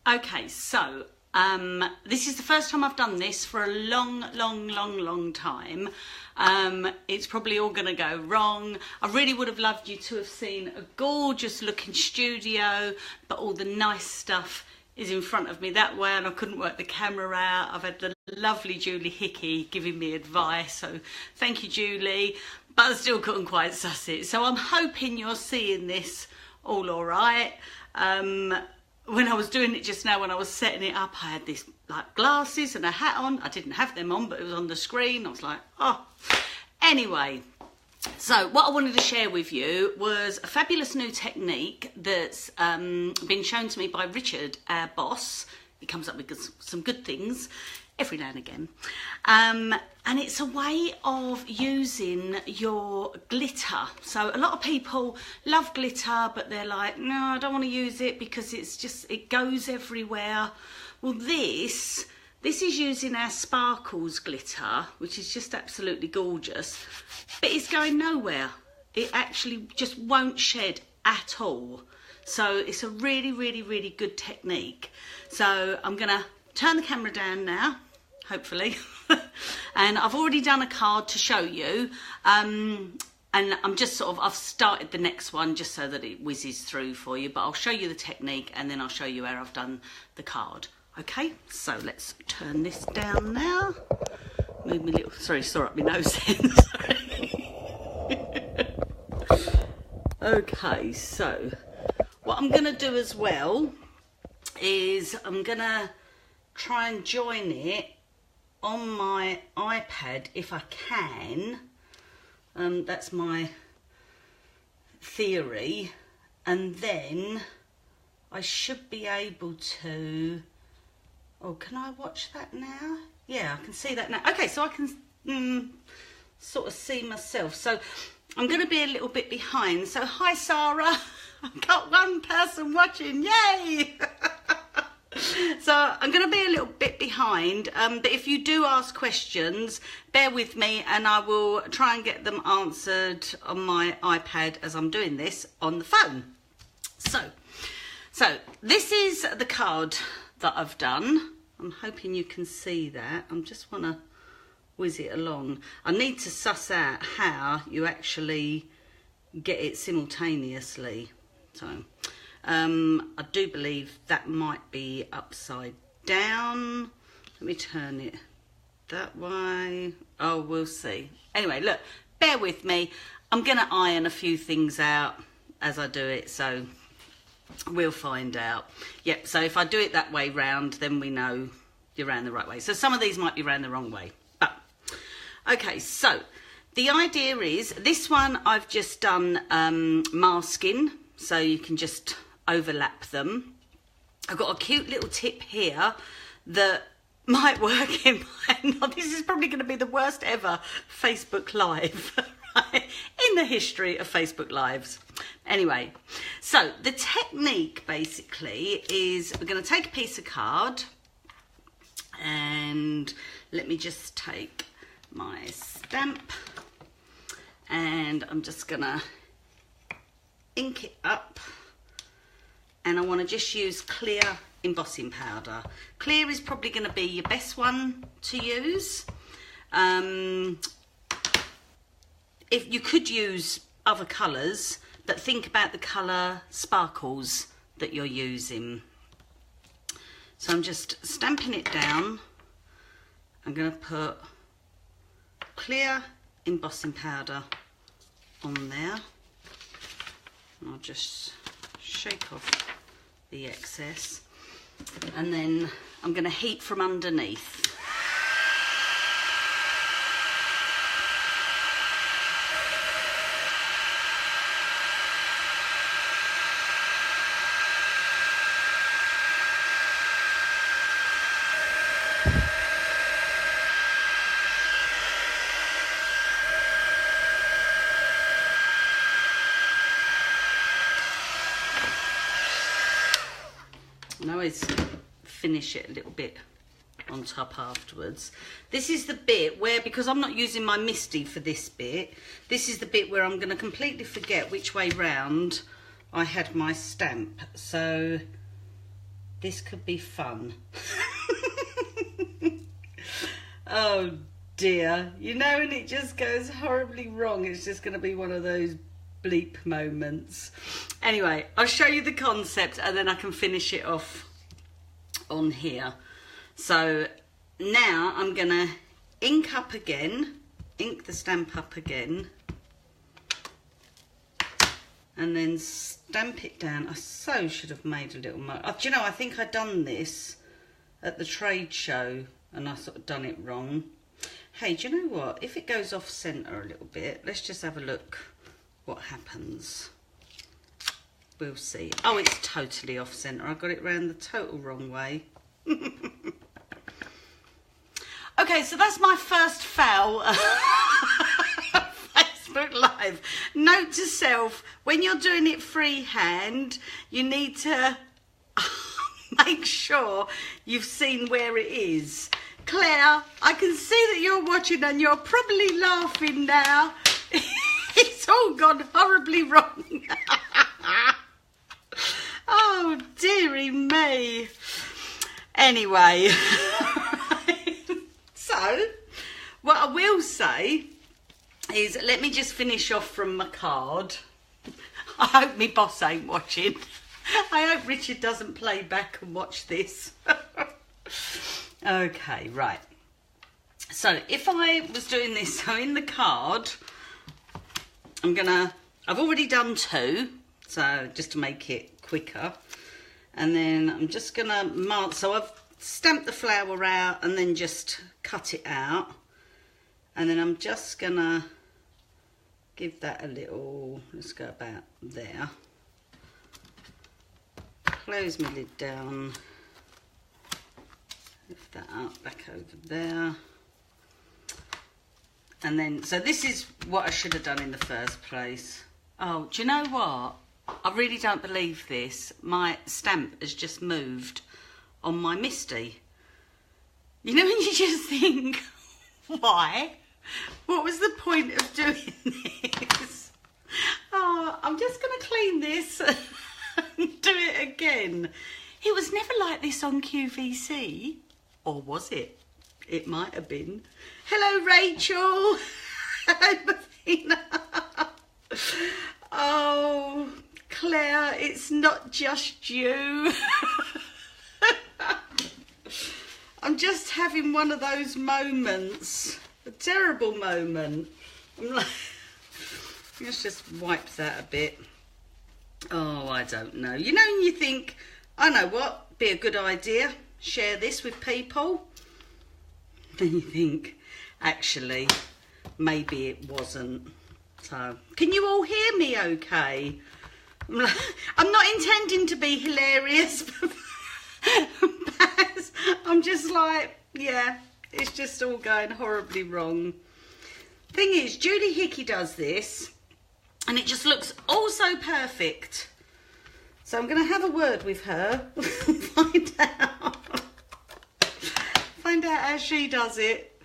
Okay, so this is the first time I've done this for a long time. It's probably all going to go wrong. I really would have loved you to have seen a gorgeous looking studio, but all the nice stuff is in front of me that way and I couldn't work the camera out. I've had the lovely Julie Hickey giving me advice, so thank you, Julie, but I still couldn't quite suss it. So I'm hoping you're seeing this all right. When I was doing it just now, when I was setting it up, I had this like glasses and a hat on. I didn't have them on, but it was on the screen. I was like, oh. Anyway, so what I wanted to share with you was a fabulous new technique that's been shown to me by Richard, our boss. He comes up with some good things every now and again. And it's a way of using your glitter. So a lot of people love glitter, but they're like, no, I don't want to use it because it goes everywhere. Well, this is using our Sparkles glitter, which is just absolutely gorgeous, but it's going nowhere. It actually just won't shed at all. So it's a really good technique. So I'm gonna turn the camera down now, hopefully. And I've already done a card to show you. And I'm just I've started the next one just so that it whizzes through for you, but I'll show you the technique and then I'll show you where I've done the card. Okay, so let's turn this down now. Move my little, sorry, saw up my nose then, sorry. Okay, so what I'm gonna do as well is I'm gonna try and join it on my iPad if I can. That's my theory, and then I should be able to, oh, can I watch that now? Yeah, I can see that now. Okay, so I can sort of see myself. So I'm going to be a little bit behind. So hi, Sarah. I've got one person watching. Yay! So I'm going to be a little bit behind, but if you do ask questions, bear with me and I will try and get them answered on my iPad as I'm doing this on the phone. So this is the card that I've done. I'm hoping you can see that. I just want to whiz it along. I need to suss out how you actually get it simultaneously. So I do believe that might be upside down. Let me turn it that way. Oh, we'll see. Anyway, look, bear with me. I'm going to iron a few things out as I do it, so we'll find out. Yep, so if I do it that way round, then we know you're round the right way. So some of these might be round the wrong way. But, okay, so the idea is, this one I've just done masking, so you can just overlap them. I've got a cute little tip here that might work in this is probably going to be the worst ever Facebook Live right, in the history of Facebook Lives. Anyway, so the technique basically is we're going to take a piece of card, and let me just take my stamp and I'm just going to ink it up. And I want to just use clear embossing powder. Clear is probably going to be your best one to use. If you could use other colours, but think about the colour Sparkles that you're using. So I'm just stamping it down. I'm going to put clear embossing powder on there. And I'll just shake off the excess, and then I'm going to heat from underneath. And I always finish it a little bit on top afterwards. This is the bit where, because I'm not using my MISTI for this bit, this is the bit where I'm going to completely forget which way round I had my stamp. So this could be fun. Oh dear, you know, and it just goes horribly wrong. It's just going to be one of those bleep moments. Anyway, I'll show you the concept and then I can finish it off on here. So now I'm going to ink the stamp up again, and then stamp it down. I so should have made a little mark. Do you know, I think I'd done this at the trade show and I sort of done it wrong. Hey, do you know what? If it goes off centre a little bit, let's just have a look what happens. We'll see. Oh, it's totally off centre. I got it round the total wrong way. Okay, so that's my first fail. Facebook Live. Note to self, when you're doing it freehand, you need to make sure you've seen where it is. Claire, I can see that you're watching and you're probably laughing now. It's all gone horribly wrong. Oh, dearie me. Anyway, so what I will say is, let me just finish off from my card. I hope my boss ain't watching. I hope Richard doesn't play back and watch this. Okay, right. So if I was doing this, so in the card, I've already done 2, so just to make it quicker. And then I'm just gonna mark, so I've stamped the flower out and then just cut it out. And then I'm just gonna give that a little, let's go about there. Close my lid down. Lift that up, back over there. And then, so this is what I should have done in the first place. Oh, do you know what? I really don't believe this. My stamp has just moved on my Misty. You know when you just think, why? What was the point of doing this? Oh, I'm just going to clean this and do it again. It was never like this on QVC. Or was it? It might have been. Hello, Rachel. Hello, Martina. Oh, Claire, it's not just you. I'm just having one of those moments. A terrible moment. I'm like, let's just wipe that a bit. Oh, I don't know. You know, when you think, I know what, be a good idea. Share this with people. Then you think, actually, maybe it wasn't. So, can you all hear me okay? I'm not intending to be hilarious, but I'm just like, yeah, it's just all going horribly wrong. Thing is, Judy Hickey does this, and it just looks all so perfect. So I'm going to have a word with her, find out how she does it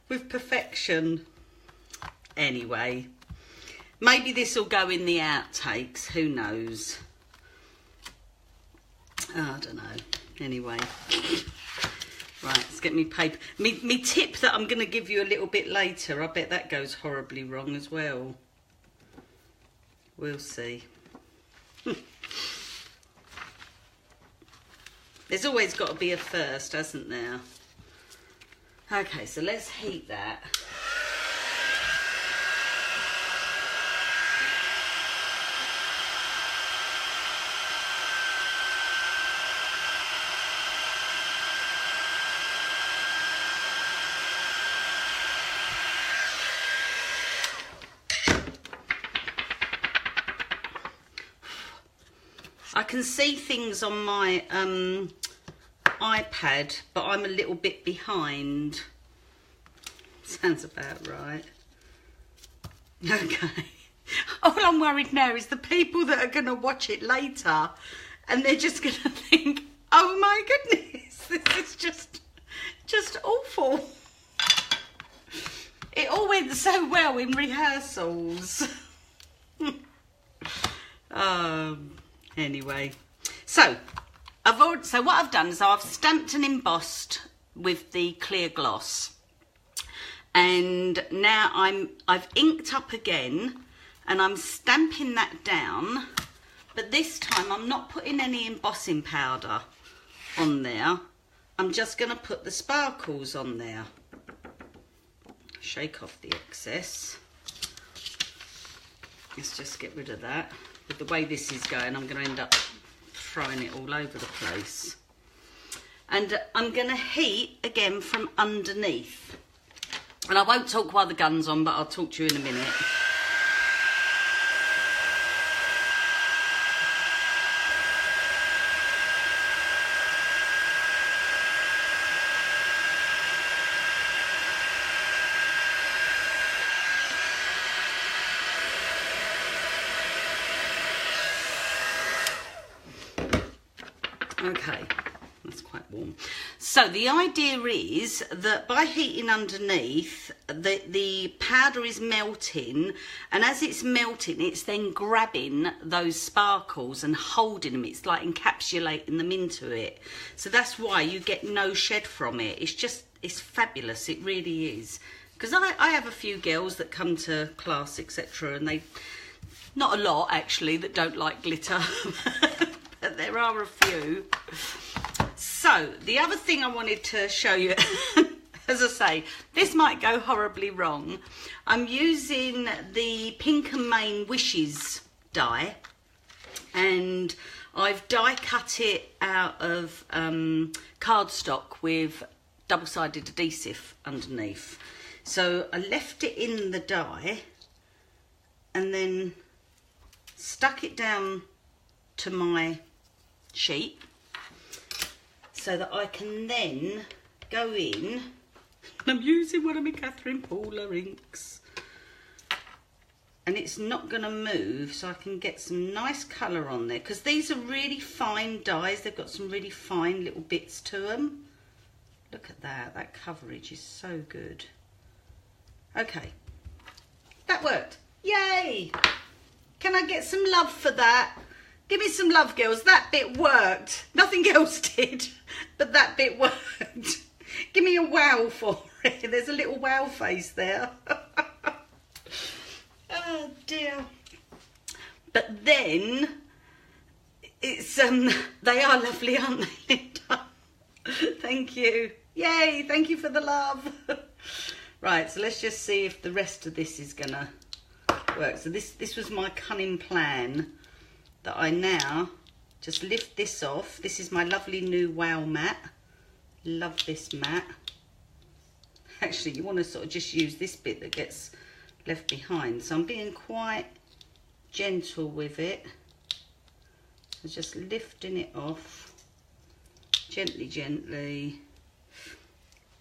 with perfection. Anyway, maybe this will go in the outtakes, who knows. Oh, I don't know. Anyway, right, let's get me paper. Me tip that I'm going to give you a little bit later, I bet that goes horribly wrong as well. We'll see. There's always got to be a first, hasn't there? Okay, so let's heat that. I can see things on my iPad, but I'm a little bit behind. Sounds about right. Okay. All I'm worried now is the people that are going to watch it later, and they're just going to think, oh my goodness, this is just awful. It all went so well in rehearsals. Anyway, so I've So what I've done is I've stamped and embossed with the clear gloss, and now I've inked up again, and I'm stamping that down, but this time I'm not putting any embossing powder on there. I'm just going to put the sparkles on there. Shake off the excess. Let's just get rid of that. With the way this is going, I'm going to end up throwing it all over the place. And I'm going to heat again from underneath. And I won't talk while the gun's on, but I'll talk to you in a minute. Okay, that's quite warm. So the idea is that by heating underneath, the powder is melting, and as it's melting, it's then grabbing those sparkles and holding them. It's like encapsulating them into it. So that's why you get no shed from it. It's fabulous. It really is. Because I have a few girls that come to class, etc., and not a lot actually, that don't like glitter. But there are a few. So the other thing I wanted to show you, as I say, this might go horribly wrong. I'm using the Pink and Main Wishes die, and I've die cut it out of cardstock with double-sided adhesive underneath. So I left it in the die and then stuck it down to my sheet so that I can then go in. I'm using one of my Catherine Paula inks, and it's not going to move, so I can get some nice colour on there, because these are really fine dies. They've got some really fine little bits to them. Look at that coverage is so good. Okay, that worked. Yay! Can I get some love for that? Give me some love, girls. That bit worked. Nothing else did, but that bit worked. Give me a wow for it. There's a little wow face there. Oh dear. But then it's they are lovely, aren't they, Linda? Thank you. Yay, thank you for the love. Right, so let's just see if the rest of this is gonna work. So this was my cunning plan, that I now just lift this off. This is my lovely new Wow mat. Love this mat. Actually, you want to sort of just use this bit that gets left behind. So I'm being quite gentle with it. So just lifting it off. Gently, gently.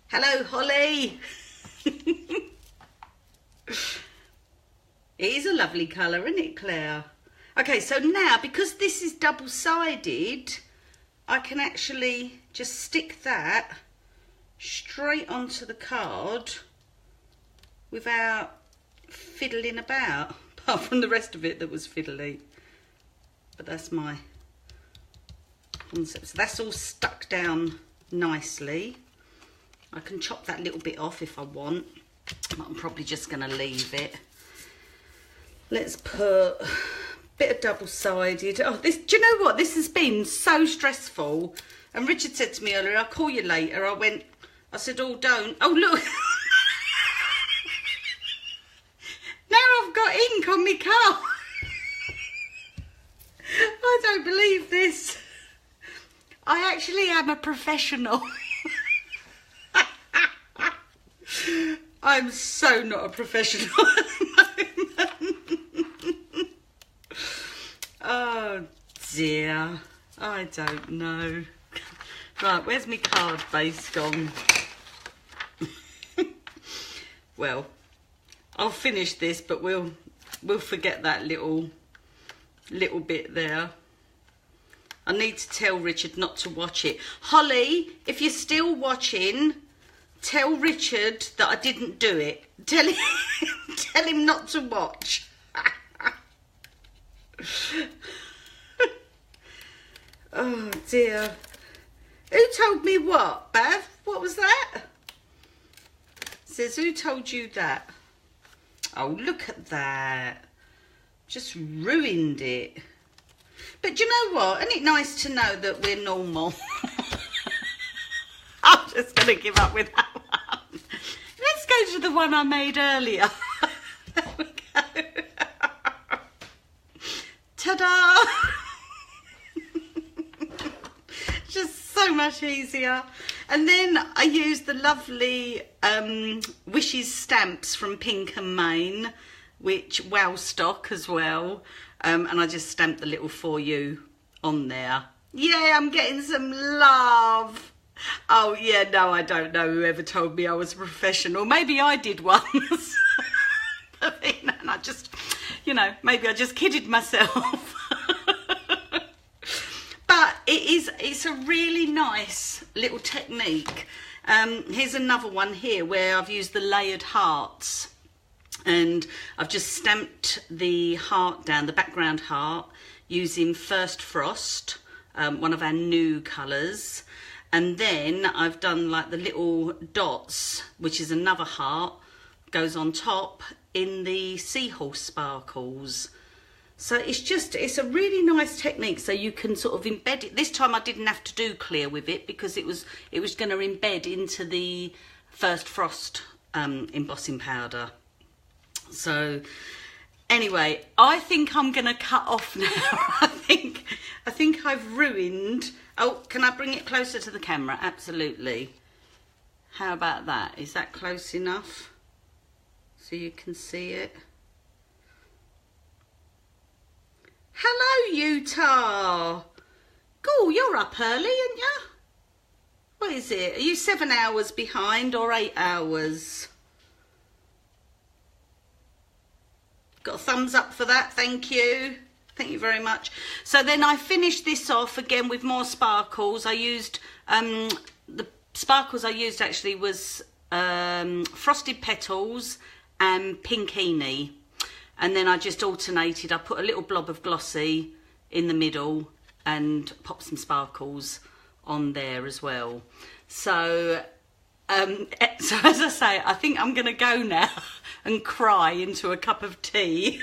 Hello, Holly. It is a lovely colour, isn't it, Claire? Okay, so now, because this is double-sided, I can actually just stick that straight onto the card without fiddling about, apart from the rest of it that was fiddly. But that's my concept. So that's all stuck down nicely. I can chop that little bit off if I want, but I'm probably just going to leave it. Let's put a bit of double-sided. Oh, this, do you know what? This has been so stressful. And Richard said to me earlier, I'll call you later. I said, oh, don't. Oh, look. Now I've got ink on my car. I don't believe this. I actually am a professional. I'm so not a professional at the moment. Oh dear, I don't know. Right, where's my card base gone? Well, I'll finish this, but we'll forget that little bit there. I need to tell Richard not to watch it. Holly, if you're still watching, tell Richard that I didn't do it. Tell him not to watch. Oh dear. Who told me what, Bev? What was that? Says, who told you that? Oh, look at that. Just ruined it. But you know what? Isn't it nice to know that we're normal? I'm just going to give up with that one. Let's go to the one I made earlier. There we go. Ta-da! Just so much easier. And then I used the lovely Wishes stamps from Pink and Main, which wow stock as well. And I just stamped the little for you on there. Yeah, I'm getting some love. Oh yeah, no, I don't know whoever told me I was a professional. Maybe I did once. And I just, you know, maybe I just kidded myself. But it's a really nice little technique. Here's another one here where I've used the layered hearts. And I've just stamped the heart down, the background heart, using First Frost, one of our new colours. And then I've done like the little dots, which is another heart, goes on top in the Seahorse sparkles. So it's a really nice technique, so you can sort of embed it. This time I didn't have to do clear with it because it was going to embed into the First Frost embossing powder. So anyway, I think I'm going to cut off now. I think I've ruined. Oh, can I bring it closer to the camera? Absolutely. How about that? Is that close enough so you can see it? Hello, Utah. Cool, you're up early, aren't you? What is it? Are you 7 hours behind or 8 hours? Got a thumbs up for that, thank you. Thank you very much. So then I finished this off again with more sparkles. I used, the sparkles I used actually was Frosted Petals and Pinkini. And then I just alternated. I put a little blob of glossy in the middle and popped some sparkles on there as well. So as I say, I think I'm going to go now and cry into a cup of tea.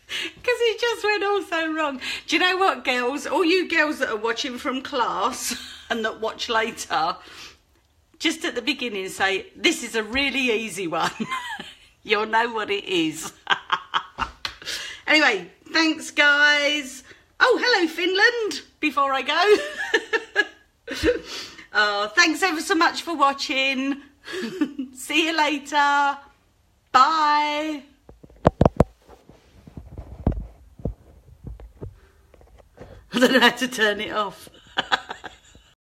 Because it just went all so wrong. Do you know what, girls? All you girls that are watching from class and that watch later, just at the beginning say, this is a really easy one. You'll know what it is. Anyway, thanks, guys. Oh, hello, Finland, before I go. Thanks ever so much for watching. See you later. Bye. I don't know how to turn it off.